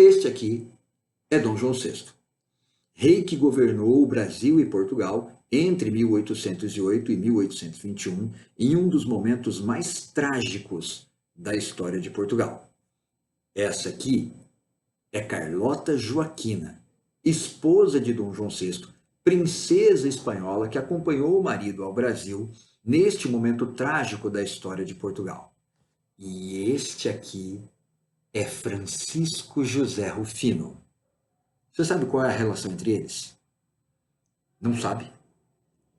Este aqui é Dom João VI, rei que governou o Brasil e Portugal entre 1808 e 1821, em um dos momentos mais trágicos da história de Portugal. Essa aqui é Carlota Joaquina, esposa de Dom João VI, princesa espanhola que acompanhou o marido ao Brasil neste momento trágico da história de Portugal. E este aqui é Francisco José Rufino. Você sabe qual é a relação entre eles? Não sabe?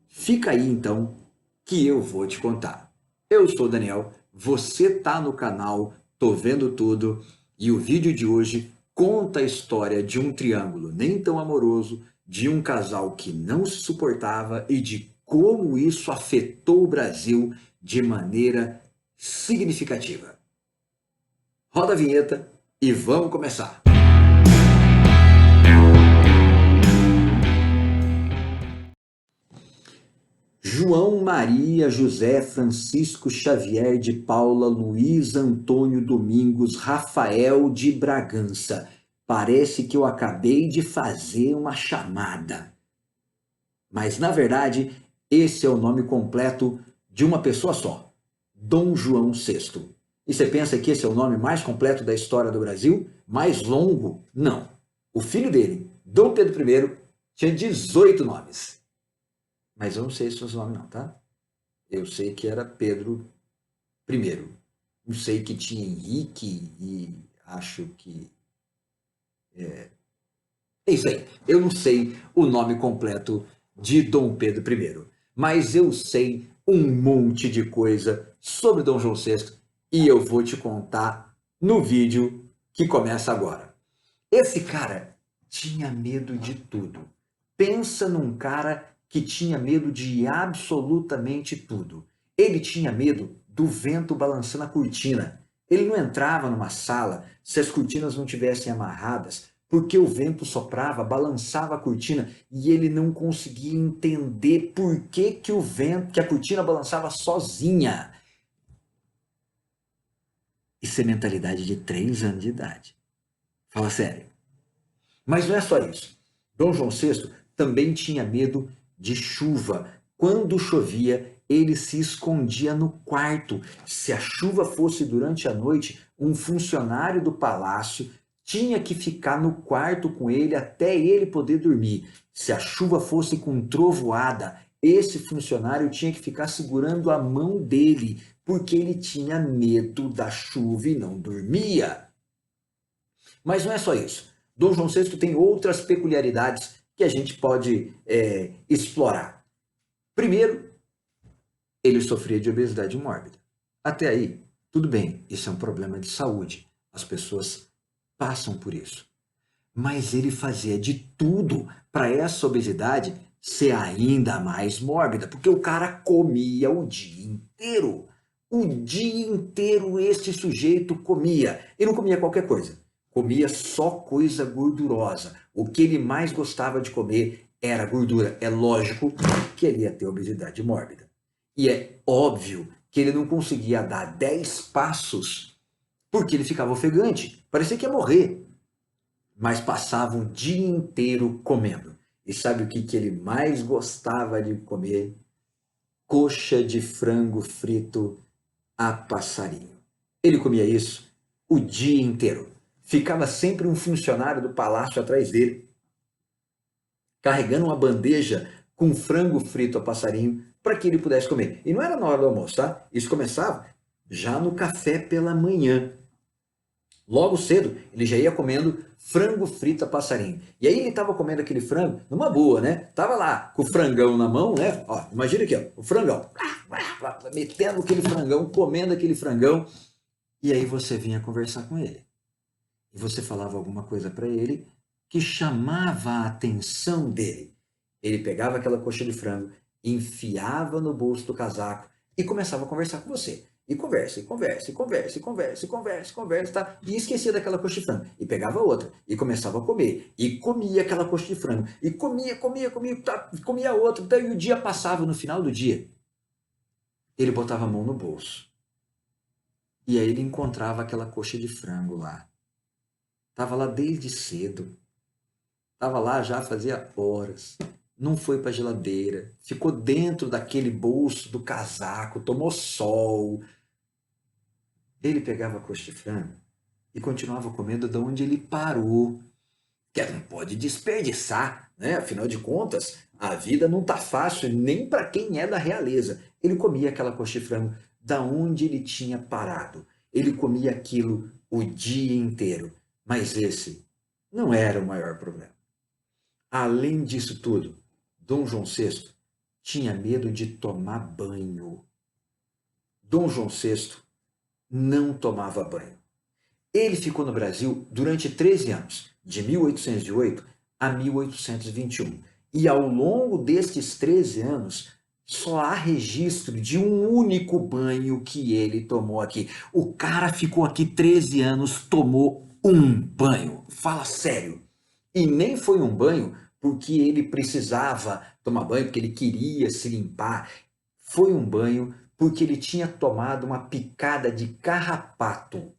Fica aí então que eu vou te contar. Eu sou o Daniel, você tá no canal Tô Vendo Tudo e o vídeo de hoje conta a história de um triângulo nem tão amoroso, de um casal que não se suportava e de como isso afetou o Brasil de maneira significativa. Roda a vinheta e vamos começar! João Maria José Francisco Xavier de Paula Luiz Antônio Domingos Rafael de Bragança. Parece que eu acabei de fazer uma chamada. Mas, na verdade, esse é o nome completo de uma pessoa só, Dom João VI. E você pensa que esse é o nome mais completo da história do Brasil? Mais longo? Não. O filho dele, Dom Pedro I, tinha 18 nomes. Mas eu não sei seus nomes não, tá? Eu sei que era Pedro I. Não sei que tinha Henrique e acho que... É isso aí. Eu não sei o nome completo de Dom Pedro I. Mas eu sei um monte de coisa sobre Dom João VI e eu vou te contar no vídeo que começa agora. Esse cara tinha medo de tudo. Pensa num cara que tinha medo de absolutamente tudo. Ele tinha medo do vento balançando a cortina. Ele não entrava numa sala se as cortinas não tivessem amarradas, porque o vento soprava, balançava a cortina e ele não conseguia entender por que a cortina balançava sozinha. Isso é mentalidade de 3 anos de idade. Fala sério. Mas não é só isso. Dom João VI também tinha medo de chuva. Quando chovia, ele se escondia no quarto. Se a chuva fosse durante a noite, um funcionário do palácio tinha que ficar no quarto com ele até ele poder dormir. Se a chuva fosse com trovoada, esse funcionário tinha que ficar segurando a mão dele, porque ele tinha medo da chuva e não dormia. Mas não é só isso. Dom João VI tem outras peculiaridades que a gente pode explorar. Primeiro, ele sofria de obesidade mórbida. Até aí, tudo bem, isso é um problema de saúde. As pessoas passam por isso. Mas ele fazia de tudo para essa obesidade ser ainda mais mórbida, porque o cara comia o dia inteiro. O dia inteiro este sujeito comia. E não comia qualquer coisa. Comia só coisa gordurosa. O que ele mais gostava de comer era gordura. É lógico que ele ia ter obesidade mórbida. E é óbvio que ele não conseguia dar 10 passos porque ele ficava ofegante. Parecia que ia morrer. Mas passava o dia inteiro comendo. E sabe o que ele mais gostava de comer? Coxa de frango frito a passarinho. Ele comia isso o dia inteiro. Ficava sempre um funcionário do palácio atrás dele, carregando uma bandeja com frango frito a passarinho para que ele pudesse comer. E não era na hora do almoço, tá? Isso começava já no café pela manhã. Logo cedo, ele já ia comendo frango frito a passarinho. E aí ele estava comendo aquele frango numa boa, né? Tava lá com o frangão na mão, né? Ó, imagina aqui, ó, o frangão. Metendo aquele frangão, comendo aquele frangão. E aí você vinha conversar com ele. E você falava alguma coisa para ele que chamava a atenção dele. Ele pegava aquela coxa de frango, enfiava no bolso do casaco e começava a conversar com você. E conversa, tá? E esquecia daquela coxa de frango. E pegava outra, e começava a comer. E comia aquela coxa de frango. E comia outra. Então, e o dia passava, no final do dia, ele botava a mão no bolso. E aí ele encontrava aquela coxa de frango lá. Estava lá desde cedo. Estava lá já fazia horas. Não foi para a geladeira. Ficou dentro daquele bolso do casaco, tomou sol. Ele pegava a coxa de frango e continuava comendo de onde ele parou. Que não pode desperdiçar, né? Afinal de contas, a vida não tá fácil nem para quem é da realeza. Ele comia aquela coxa de frango da onde ele tinha parado. Ele comia aquilo o dia inteiro. Mas esse não era o maior problema. Além disso tudo, Dom João VI tinha medo de tomar banho. Dom João VI não tomava banho. Ele ficou no Brasil durante 13 anos, de 1808 a 1821. E ao longo destes 13 anos, só há registro de um único banho que ele tomou aqui. O cara ficou aqui 13 anos, tomou um banho. Fala sério. E nem foi um banho porque ele precisava tomar banho, porque ele queria se limpar. Foi um banho porque ele tinha tomado uma picada de carrapato.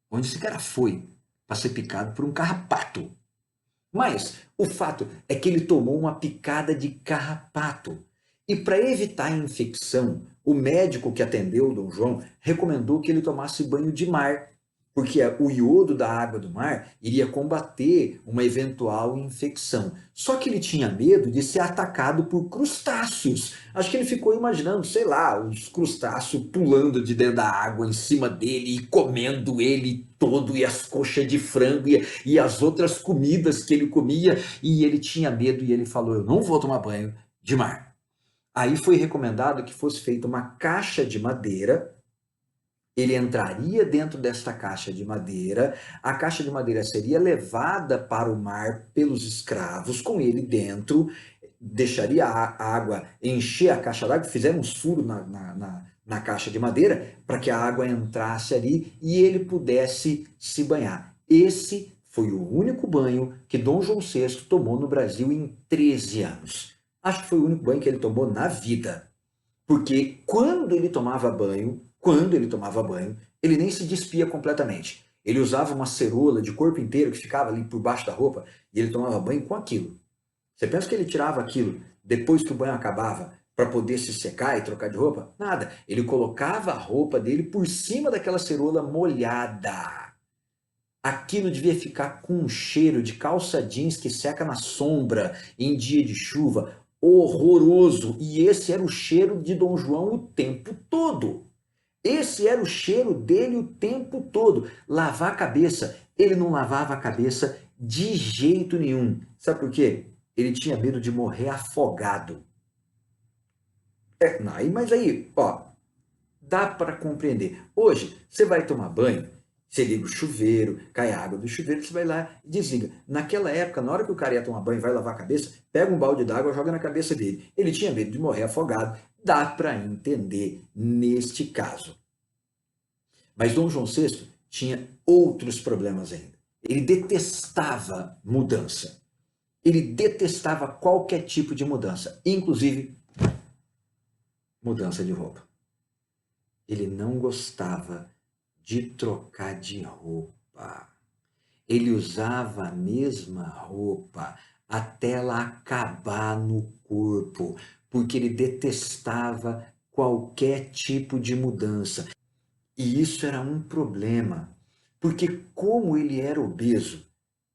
Onde esse cara foi para ser picado por um carrapato. Mas o fato é que ele tomou uma picada de carrapato. E para evitar a infecção, o médico que atendeu o Dom João recomendou que ele tomasse banho de mar, porque o iodo da água do mar iria combater uma eventual infecção. Só que ele tinha medo de ser atacado por crustáceos. Acho que ele ficou imaginando, sei lá, os crustáceos pulando de dentro da água em cima dele e comendo ele todo, e as coxas de frango e as outras comidas que ele comia, e ele tinha medo e ele falou: eu não vou tomar banho de mar. Aí foi recomendado que fosse feita uma caixa de madeira. Ele entraria dentro desta caixa de madeira, a caixa de madeira seria levada para o mar pelos escravos, com ele dentro, deixaria a água encher a caixa d'água, fizeram uns furos na caixa de madeira para que a água entrasse ali e ele pudesse se banhar. Esse foi o único banho que Dom João VI tomou no Brasil em 13 anos. Acho que foi o único banho que ele tomou na vida. Porque quando ele tomava banho, ele nem se despia completamente. Ele usava uma cerola de corpo inteiro que ficava ali por baixo da roupa e ele tomava banho com aquilo. Você pensa que ele tirava aquilo depois que o banho acabava para poder se secar e trocar de roupa? Nada. Ele colocava a roupa dele por cima daquela cerola molhada. Aquilo devia ficar com um cheiro de calça jeans que seca na sombra em dia de chuva, horroroso. E esse era o cheiro de Dom João o tempo todo. Esse era o cheiro dele o tempo todo. Lavar a cabeça. Ele não lavava a cabeça de jeito nenhum. Sabe por quê? Ele tinha medo de morrer afogado. Mas aí, ó, dá para compreender. Hoje, você vai tomar banho, você liga o chuveiro, cai a água do chuveiro, você vai lá e desliga. Naquela época, na hora que o cara ia tomar banho e vai lavar a cabeça, pega um balde d'água e joga na cabeça dele. Ele tinha medo de morrer afogado. Dá para entender neste caso. Mas Dom João VI tinha outros problemas ainda. Ele detestava mudança. Ele detestava qualquer tipo de mudança, inclusive mudança de roupa. Ele não gostava de trocar de roupa. Ele usava a mesma roupa até ela acabar no corpo, porque ele detestava qualquer tipo de mudança. E isso era um problema, porque como ele era obeso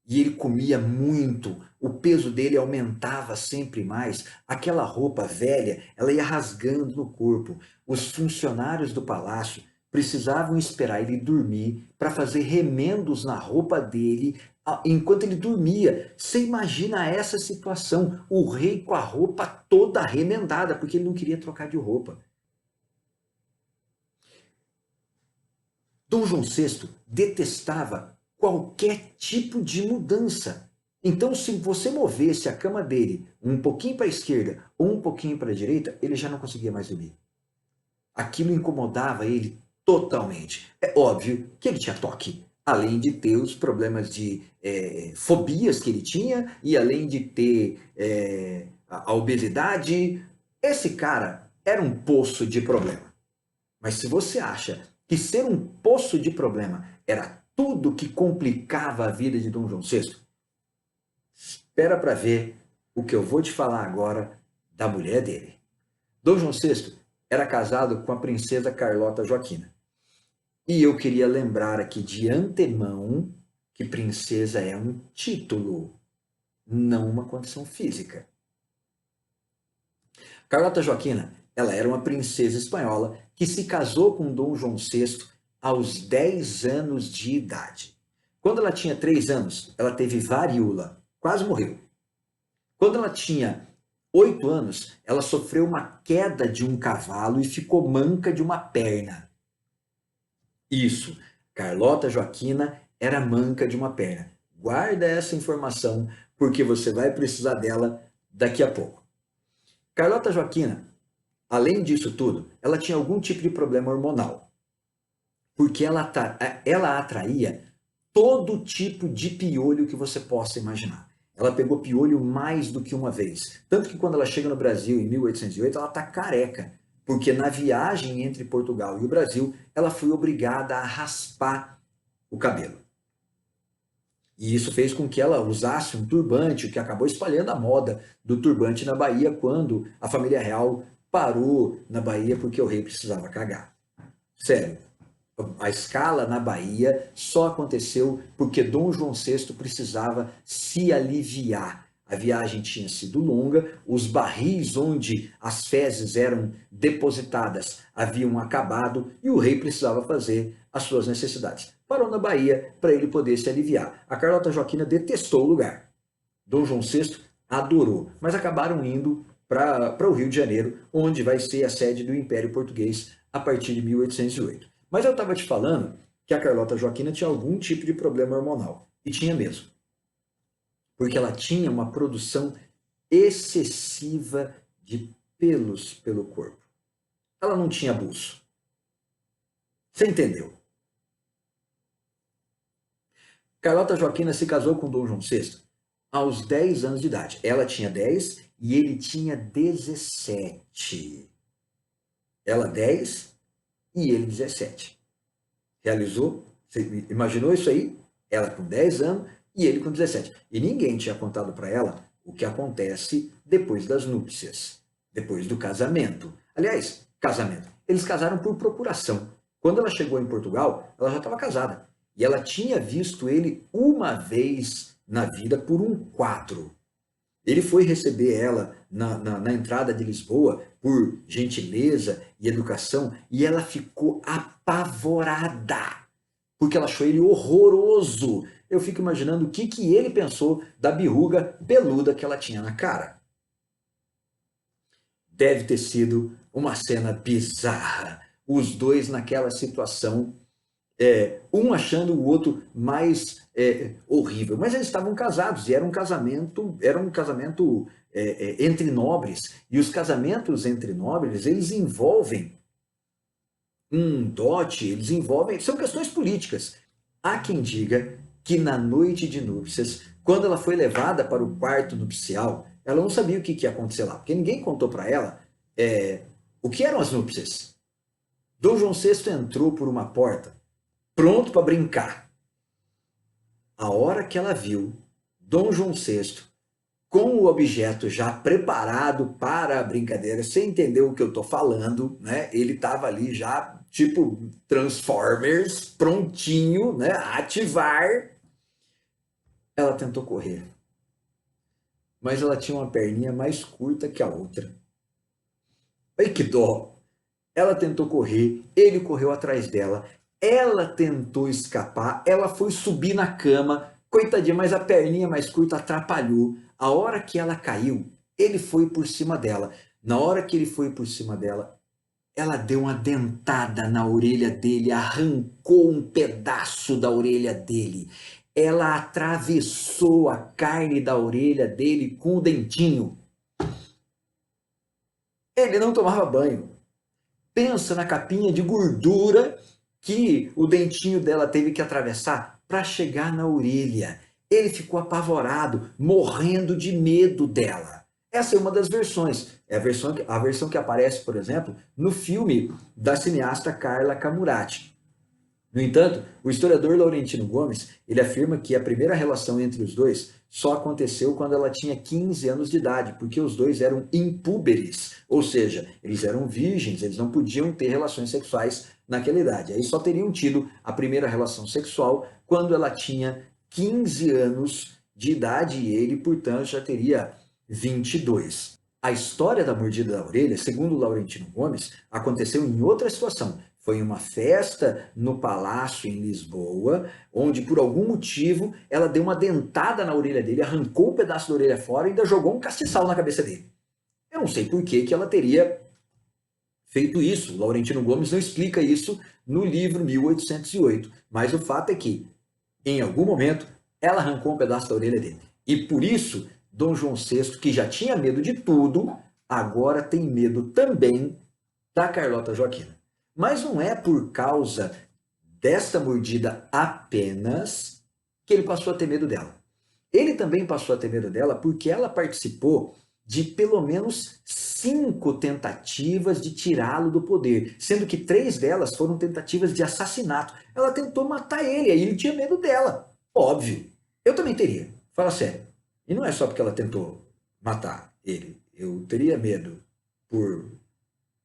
e ele comia muito, o peso dele aumentava sempre mais, aquela roupa velha, ela ia rasgando no corpo. Os funcionários do palácio precisavam esperar ele dormir para fazer remendos na roupa dele enquanto ele dormia. Você imagina essa situação, o rei com a roupa toda remendada, porque ele não queria trocar de roupa. Dom João VI detestava qualquer tipo de mudança. Então, se você movesse a cama dele um pouquinho para a esquerda ou um pouquinho para a direita, ele já não conseguia mais dormir. Aquilo incomodava ele totalmente. É óbvio que ele tinha toque, além de ter os problemas de fobias que ele tinha e além de ter a obesidade. Esse cara era um poço de problema. Mas se você acha que ser um poço de problema era tudo que complicava a vida de Dom João VI? Espera para ver o que eu vou te falar agora da mulher dele. Dom João VI era casado com a princesa Carlota Joaquina. E eu queria lembrar aqui de antemão que princesa é um título, não uma condição física. Carlota Joaquina, ela era uma princesa espanhola que se casou com Dom João VI aos 10 anos de idade. Quando ela tinha 3 anos, ela teve varíola, quase morreu. Quando ela tinha 8 anos, ela sofreu uma queda de um cavalo e ficou manca de uma perna. Isso, Carlota Joaquina era manca de uma perna. Guarda essa informação, porque você vai precisar dela daqui a pouco. Carlota Joaquina, além disso tudo, ela tinha algum tipo de problema hormonal, porque ela atraía todo tipo de piolho que você possa imaginar. Ela pegou piolho mais do que uma vez. Tanto que quando ela chega no Brasil em 1808, ela está careca, porque na viagem entre Portugal e o Brasil, ela foi obrigada a raspar o cabelo. E isso fez com que ela usasse um turbante, o que acabou espalhando a moda do turbante na Bahia quando a família real parou na Bahia porque o rei precisava cagar. Sério, a escala na Bahia só aconteceu porque Dom João VI precisava se aliviar. A viagem tinha sido longa, os barris onde as fezes eram depositadas haviam acabado e o rei precisava fazer as suas necessidades. Parou na Bahia para ele poder se aliviar. A Carlota Joaquina detestou o lugar. Dom João VI adorou, mas acabaram indo para o Rio de Janeiro, onde vai ser a sede do Império Português a partir de 1808. Mas eu estava te falando que a Carlota Joaquina tinha algum tipo de problema hormonal. E tinha mesmo. Porque ela tinha uma produção excessiva de pelos pelo corpo. Ela não tinha buço. Você entendeu? Carlota Joaquina se casou com Dom João VI aos 10 anos de idade. Ela tinha 10 e ele tinha 17. Ela 10 e ele 17. Realizou? Você imaginou isso aí? Ela com 10 anos e ele com 17. E ninguém tinha contado para ela o que acontece depois das núpcias, depois do casamento. Aliás, casamento. Eles casaram por procuração. Quando ela chegou em Portugal, ela já estava casada. E ela tinha visto ele uma vez na vida por um quatro. Ele foi receber ela na entrada de Lisboa por gentileza e educação e ela ficou apavorada, porque ela achou ele horroroso. Eu fico imaginando o que ele pensou da verruga peluda que ela tinha na cara. Deve ter sido uma cena bizarra. Os dois naquela situação, um achando o outro mais horrível. Mas eles estavam casados e era um casamento entre nobres. E os casamentos entre nobres, eles envolvem um dote, eles envolvem, são questões políticas. Há quem diga que na noite de núpcias, quando ela foi levada para o quarto nupcial, ela não sabia o que ia acontecer lá, porque ninguém contou para ela o que eram as núpcias. Dom João VI entrou por uma porta, pronto para brincar. A hora que ela viu Dom João VI com o objeto já preparado para a brincadeira, você entendeu o que eu estou falando, né? Ele estava ali já, tipo Transformers, prontinho, né? A ativar. Ela tentou correr, mas ela tinha uma perninha mais curta que a outra. Ai, que dó! Ela tentou correr, ele correu atrás dela, ela tentou escapar, ela foi subir na cama, coitadinha, mas a perninha mais curta atrapalhou. A hora que ela caiu, ele foi por cima dela. Na hora que ele foi por cima dela, ela deu uma dentada na orelha dele, arrancou um pedaço da orelha dele. Ela atravessou a carne da orelha dele com o dentinho. Ele não tomava banho. Pensa na capinha de gordura que o dentinho dela teve que atravessar para chegar na orelha. Ele ficou apavorado, morrendo de medo dela. Essa é uma das versões. É a versão que aparece, por exemplo, no filme da cineasta Carla Camurati. No entanto, o historiador Laurentino Gomes, ele afirma que a primeira relação entre os dois só aconteceu quando ela tinha 15 anos de idade, porque os dois eram impúberes, ou seja, eles eram virgens, eles não podiam ter relações sexuais naquela idade. Aí só teriam tido a primeira relação sexual quando ela tinha 15 anos de idade e ele, portanto, já teria 22. A história da mordida da orelha, segundo Laurentino Gomes, aconteceu em outra situação. Foi em uma festa no palácio em Lisboa, onde por algum motivo ela deu uma dentada na orelha dele, arrancou um pedaço da orelha fora e ainda jogou um castiçal na cabeça dele. Eu não sei por que ela teria feito isso. Laurentino Gomes não explica isso no livro 1808, mas o fato é que, em algum momento, ela arrancou um pedaço da orelha dele. E por isso, Dom João VI, que já tinha medo de tudo, agora tem medo também da Carlota Joaquina. Mas não é por causa desta mordida apenas que ele passou a ter medo dela. Ele também passou a ter medo dela porque ela participou de pelo menos 5 tentativas de tirá-lo do poder, sendo que 3 delas foram tentativas de assassinato. Ela tentou matar ele, aí ele tinha medo dela. Óbvio. Eu também teria. Fala sério. E não é só porque ela tentou matar ele. Eu teria medo por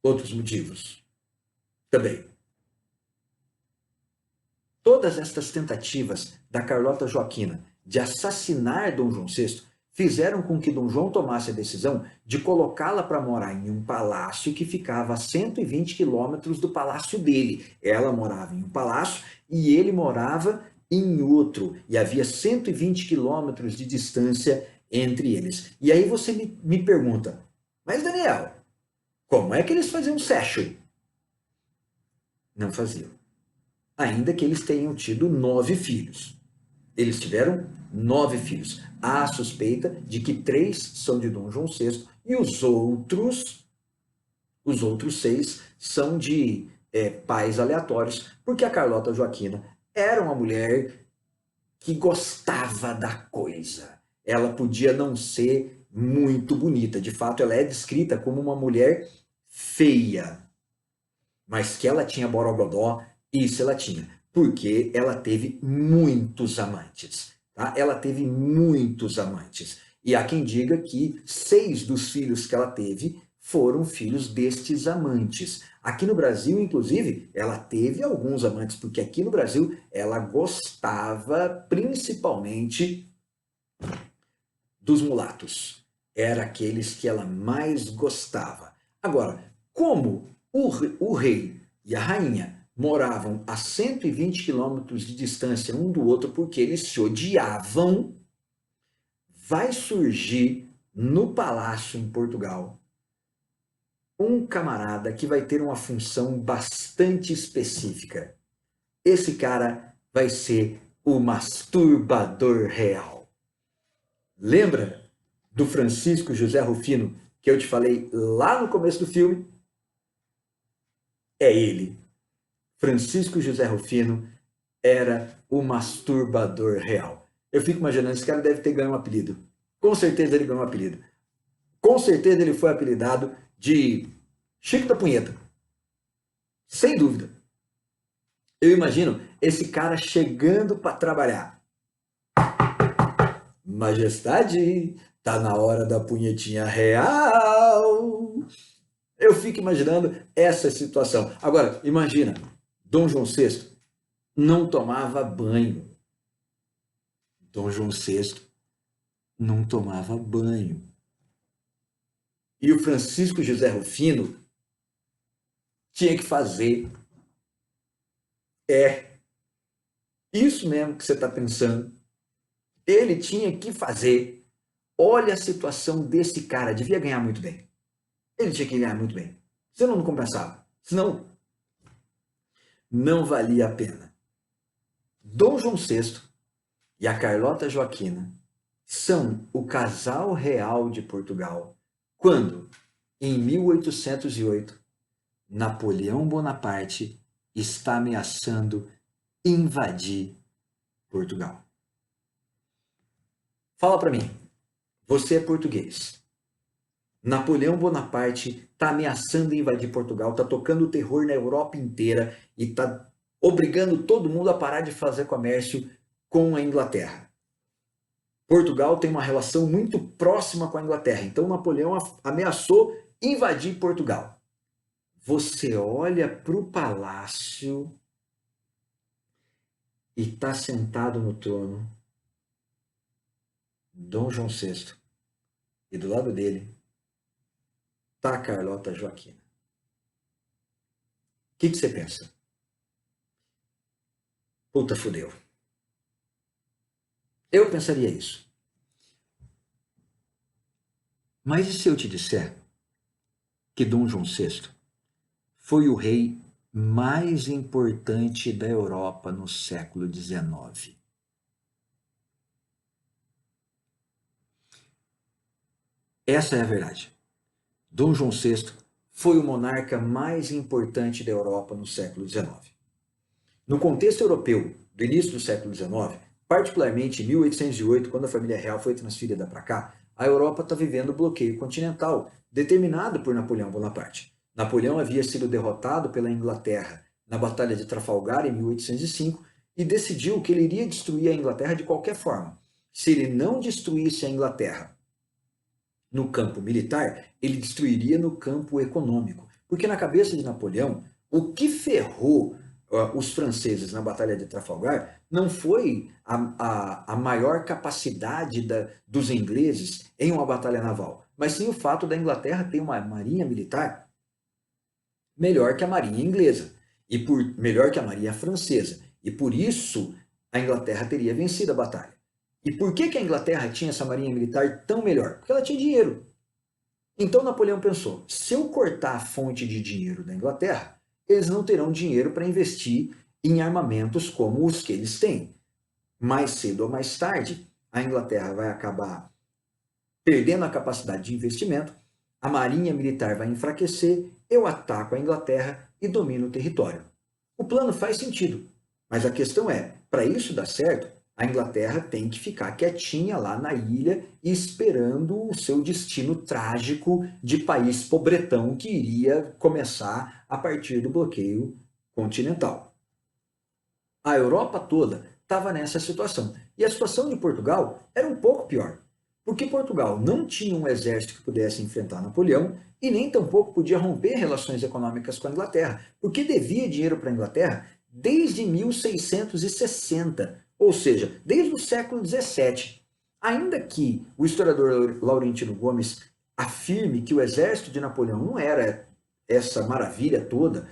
outros motivos também. Todas estas tentativas da Carlota Joaquina de assassinar Dom João VI fizeram com que Dom João tomasse a decisão de colocá-la para morar em um palácio que ficava a 120 quilômetros do palácio dele. Ela morava em um palácio e ele morava em outro. E havia 120 quilômetros de distância entre eles. E aí você me pergunta, mas Daniel, como é que eles faziam sexo? Não faziam. Ainda que eles tenham tido 9 filhos. Eles tiveram 9 filhos. Há a suspeita de que 3 são de Dom João VI e os outros 6 são de pais aleatórios, porque a Carlota Joaquina era uma mulher que gostava da coisa. Ela podia não ser muito bonita. De fato, ela é descrita como uma mulher feia. Mas que ela tinha borogodó, isso ela tinha. Porque ela teve muitos amantes. Tá? Ela teve muitos amantes. E há quem diga que 6 dos filhos que ela teve foram filhos destes amantes. Aqui no Brasil, inclusive, ela teve alguns amantes, porque aqui no Brasil ela gostava principalmente dos mulatos. Era aqueles que ela mais gostava. Agora, como o rei e a rainha moravam a 120 quilômetros de distância um do outro porque eles se odiavam, vai surgir no palácio em Portugal um camarada que vai ter uma função bastante específica. Esse cara vai ser o masturbador real. Lembra do Francisco José Rufino que eu te falei lá no começo do filme? É ele. Francisco José Rufino era o masturbador real. Eu fico imaginando, esse cara deve ter ganho um apelido. Com certeza ele ganhou um apelido. Com certeza ele foi apelidado de Chico da Punheta. Sem dúvida. Eu imagino esse cara chegando para trabalhar. Majestade, tá na hora da punhetinha real. Eu fico imaginando essa situação. Agora, imagina, Dom João VI não tomava banho. Dom João VI não tomava banho. E o Francisco José Rufino tinha que fazer. Isso mesmo que você está pensando. Ele tinha que fazer. Olha a situação desse cara. Devia ganhar muito bem. Ele tinha que ganhar muito bem. Senão não compensava. Senão não valia a pena. Dom João VI e a Carlota Joaquina são o casal real de Portugal quando, em 1808, Napoleão Bonaparte está ameaçando invadir Portugal. Fala para mim, você é português. Napoleão Bonaparte está ameaçando invadir Portugal, está tocando terror na Europa inteira e está obrigando todo mundo a parar de fazer comércio com a Inglaterra. Portugal tem uma relação muito próxima com a Inglaterra, então Napoleão ameaçou invadir Portugal. Você olha para o palácio e está sentado no trono Dom João VI, e do lado dele está a Carlota Joaquina. O que você pensa? Puta, fudeu. Eu pensaria isso. Mas e se eu te disser que Dom João VI foi o rei mais importante da Europa no século XIX? Essa é a verdade. Dom João VI foi o monarca mais importante da Europa no século XIX. No contexto europeu do início do século XIX, particularmente em 1808, quando a família real foi transferida para cá, a Europa está vivendo o bloqueio continental, determinado por Napoleão Bonaparte. Napoleão havia sido derrotado pela Inglaterra na Batalha de Trafalgar em 1805 e decidiu que ele iria destruir a Inglaterra de qualquer forma. Se ele não destruísse a Inglaterra no campo militar, ele destruiria no campo econômico. Porque na cabeça de Napoleão, o que ferrou os franceses na Batalha de Trafalgar não foi a maior capacidade dos ingleses em uma batalha naval, mas sim o fato da Inglaterra ter uma marinha militar melhor que a marinha inglesa, melhor que a marinha francesa. E por isso a Inglaterra teria vencido a batalha. E por que a Inglaterra tinha essa marinha militar tão melhor? Porque ela tinha dinheiro. Então Napoleão pensou, se eu cortar a fonte de dinheiro da Inglaterra, eles não terão dinheiro para investir em armamentos como os que eles têm. Mais cedo ou mais tarde, a Inglaterra vai acabar perdendo a capacidade de investimento, a marinha militar vai enfraquecer, eu ataco a Inglaterra e domino o território. O plano faz sentido, mas a questão é, para isso dar certo, a Inglaterra tem que ficar quietinha lá na ilha e esperando o seu destino trágico de país pobretão que iria começar a partir do bloqueio continental. A Europa toda estava nessa situação. E a situação de Portugal era um pouco pior, porque Portugal não tinha um exército que pudesse enfrentar Napoleão e nem tampouco podia romper relações econômicas com a Inglaterra, porque devia dinheiro para a Inglaterra desde 1660. Ou seja, desde o século XVII. Ainda que o historiador Laurentino Gomes afirme que o exército de Napoleão não era essa maravilha toda,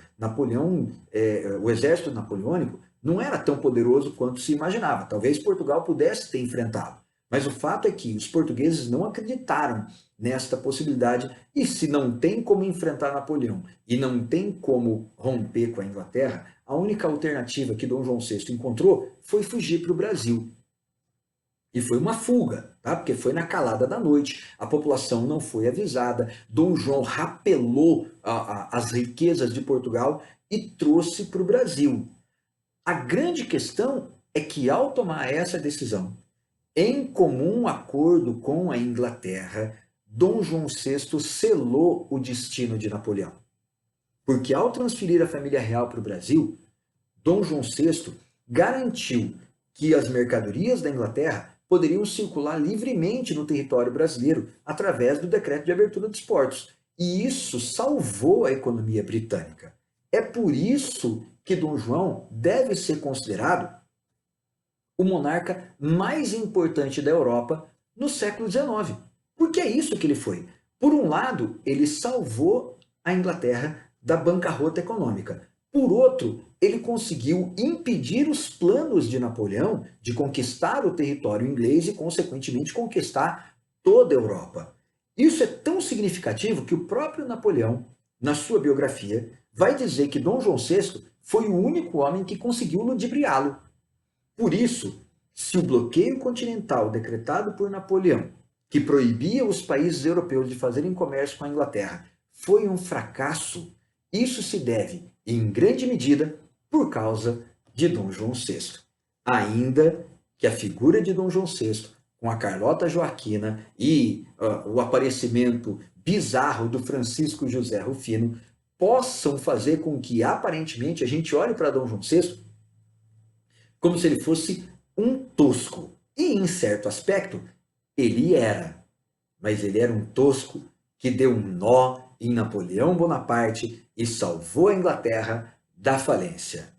o exército napoleônico não era tão poderoso quanto se imaginava. Talvez Portugal pudesse ter enfrentado. Mas o fato é que os portugueses não acreditaram nesta possibilidade. E se não tem como enfrentar Napoleão e não tem como romper com a Inglaterra, a única alternativa que Dom João VI encontrou foi fugir para o Brasil. E foi uma fuga, tá? Porque foi na calada da noite, a população não foi avisada, Dom João rapelou as riquezas de Portugal e trouxe para o Brasil. A grande questão é que ao tomar essa decisão, em comum acordo com a Inglaterra, Dom João VI selou o destino de Napoleão. Porque ao transferir a família real para o Brasil, Dom João VI garantiu que as mercadorias da Inglaterra poderiam circular livremente no território brasileiro através do decreto de abertura dos portos. E isso salvou a economia britânica. É por isso que Dom João deve ser considerado o monarca mais importante da Europa no século XIX. Porque é isso que ele foi. Por um lado, ele salvou a Inglaterra da bancarrota econômica. Por outro, ele conseguiu impedir os planos de Napoleão de conquistar o território inglês e, consequentemente, conquistar toda a Europa. Isso é tão significativo que o próprio Napoleão, na sua biografia, vai dizer que Dom João VI foi o único homem que conseguiu ludibriá-lo. Por isso, se o bloqueio continental decretado por Napoleão, que proibia os países europeus de fazerem comércio com a Inglaterra, foi um fracasso, isso se deve, em grande medida, por causa de Dom João VI. Ainda que a figura de Dom João VI, com a Carlota Joaquina e o aparecimento bizarro do Francisco José Rufino, possam fazer com que, aparentemente, a gente olhe para Dom João VI como se ele fosse um tosco. E, em certo aspecto, ele era. Mas ele era um tosco que deu um nó em Napoleão Bonaparte e salvou a Inglaterra da falência.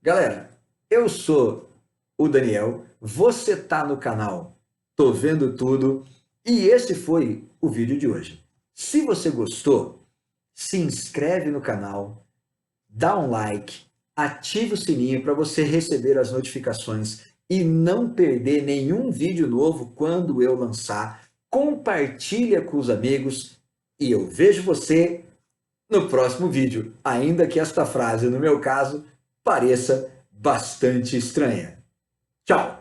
Galera, eu sou o Daniel, você tá no canal Tô Vendo Tudo e esse foi o vídeo de hoje. Se você gostou, se inscreve no canal, dá um like, ativa o sininho para você receber as notificações e não perder nenhum vídeo novo quando eu lançar. Compartilha com os amigos e eu vejo você no próximo vídeo, ainda que esta frase, no meu caso, pareça bastante estranha. Tchau!